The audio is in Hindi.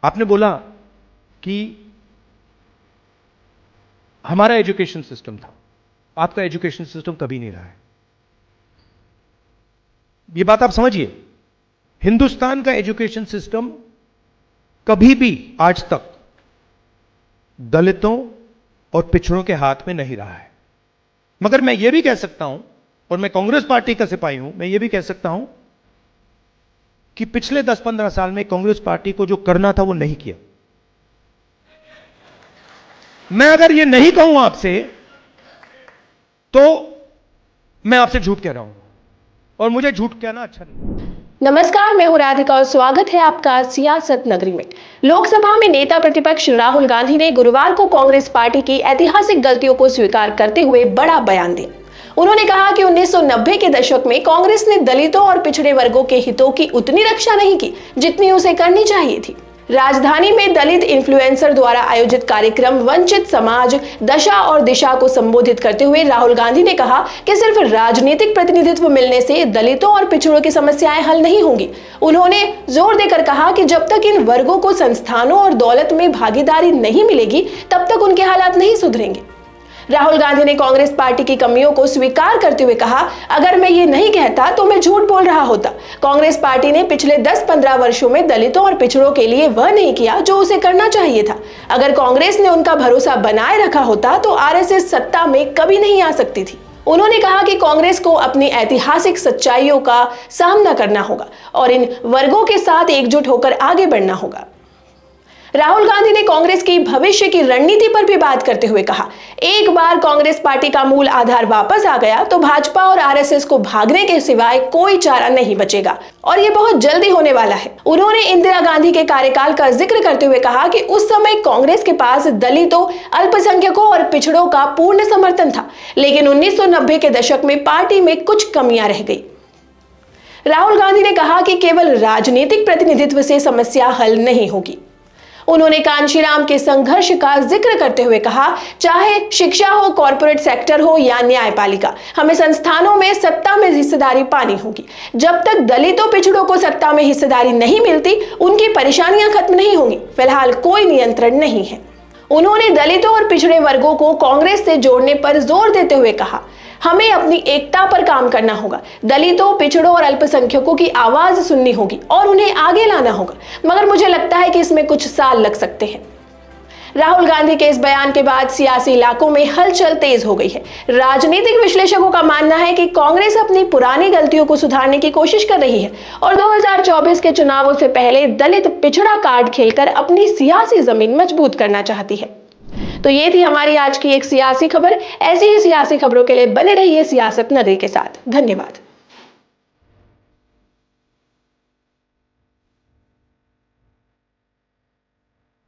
आपने बोला कि हमारा एजुकेशन सिस्टम था, आपका एजुकेशन सिस्टम कभी नहीं रहा है। ये बात आप समझिए, हिंदुस्तान का एजुकेशन सिस्टम कभी भी आज तक दलितों और पिछड़ों के हाथ में नहीं रहा है। मगर मैं यह भी कह सकता हूं, और मैं कांग्रेस पार्टी का सिपाही हूं, मैं यह भी कह सकता हूं कि पिछले 10-15 साल में कांग्रेस पार्टी को जो करना था वो नहीं किया। मैं अगर ये नहीं कहूं आपसे तो मैं आपसे झूठ कह रहा हूं, और मुझे झूठ कहना अच्छा नहीं। नमस्कार, मैं हूं राधिका और स्वागत है आपका सियासत नगरी में। लोकसभा में नेता प्रतिपक्ष राहुल गांधी ने गुरुवार को कांग्रेस पार्टी की ऐतिहासिक गलतियों को स्वीकार करते हुए बड़ा बयान दिया। उन्होंने कहा कि 1990 के दशक में कांग्रेस ने दलितों और पिछड़े वर्गों के हितों की उतनी रक्षा नहीं की जितनी उसे करनी चाहिए थी। राजधानी में दलित इन्फ्लुएंसर द्वारा आयोजित कार्यक्रम वंचित समाज दशा और दिशा को संबोधित करते हुए राहुल गांधी ने कहा कि सिर्फ राजनीतिक प्रतिनिधित्व मिलने से दलितों और पिछड़ों की समस्याएं हल नहीं होंगी। उन्होंने जोर देकर कहा कि जब तक इन वर्गों को संस्थानों और दौलत में भागीदारी नहीं मिलेगी तब तक उनके हालात नहीं सुधरेंगे। राहुल गांधी ने कांग्रेस पार्टी की कमियों को स्वीकार करते हुए कहा, अगर मैं ये नहीं कहता तो मैं झूठ बोल रहा होता। कांग्रेस पार्टी ने पिछले 10-15 वर्षों में दलितों और पिछड़ों के लिए वह नहीं किया जो उसे करना चाहिए था। अगर कांग्रेस ने उनका भरोसा बनाए रखा होता तो आरएसएस सत्ता में कभी नहीं आ सकती थी। उन्होंने कहा कि कांग्रेस को अपनी ऐतिहासिक सच्चाइयों का सामना करना होगा और इन वर्गों के साथ एकजुट होकर आगे बढ़ना होगा। राहुल गांधी ने कांग्रेस की भविष्य की रणनीति पर भी बात करते हुए कहा, एक बार कांग्रेस पार्टी का मूल आधार वापस आ गया तो भाजपा और आरएसएस को भागने के सिवाय कोई चारा नहीं बचेगा और ये बहुत जल्दी होने वाला है। उन्होंने इंदिरा गांधी के कार्यकाल का जिक्र करते हुए कहा कि उस समय कांग्रेस के पास दलितों, अल्पसंख्यकों और पिछड़ों का पूर्ण समर्थन था, लेकिन 1990 के दशक में पार्टी में कुछ कमियां रह गई। राहुल गांधी ने कहा कि केवल राजनीतिक प्रतिनिधित्व से समस्या हल नहीं होगी। उन्होंने कांशीराम के संघर्ष का जिक्र करते हुए कहा, चाहे शिक्षा हो, कॉर्पोरेट सेक्टर हो या न्यायपालिका, हमें संस्थानों में सत्ता में हिस्सेदारी पानी होगी। जब तक दलितों पिछड़ों को सत्ता में हिस्सेदारी नहीं मिलती उनकी परेशानियां खत्म नहीं होंगी। फिलहाल कोई नियंत्रण नहीं है। उन्होंने दलितों और पिछड़े वर्गों को कांग्रेस से जोड़ने पर जोर देते हुए कहा, हमें अपनी एकता पर काम करना होगा। दलितों, पिछड़ों और अल्पसंख्यकों की आवाज सुननी होगी और उन्हें आगे लाना होगा, मगर मुझे लगता है कि इसमें कुछ साल लग सकते हैं। राहुल गांधी के इस बयान के बाद सियासी इलाकों में हलचल तेज हो गई है। राजनीतिक विश्लेषकों का मानना है कि कांग्रेस अपनी पुरानी गलतियों को सुधारने की कोशिश कर रही है और 2024 के चुनावों से पहले दलित पिछड़ा कार्ड खेलकर अपनी सियासी जमीन मजबूत करना चाहती है। तो ये थी हमारी आज की एक सियासी खबर। ऐसी ही सियासी खबरों के लिए बने रहिए सियासत नगरी के साथ। धन्यवाद।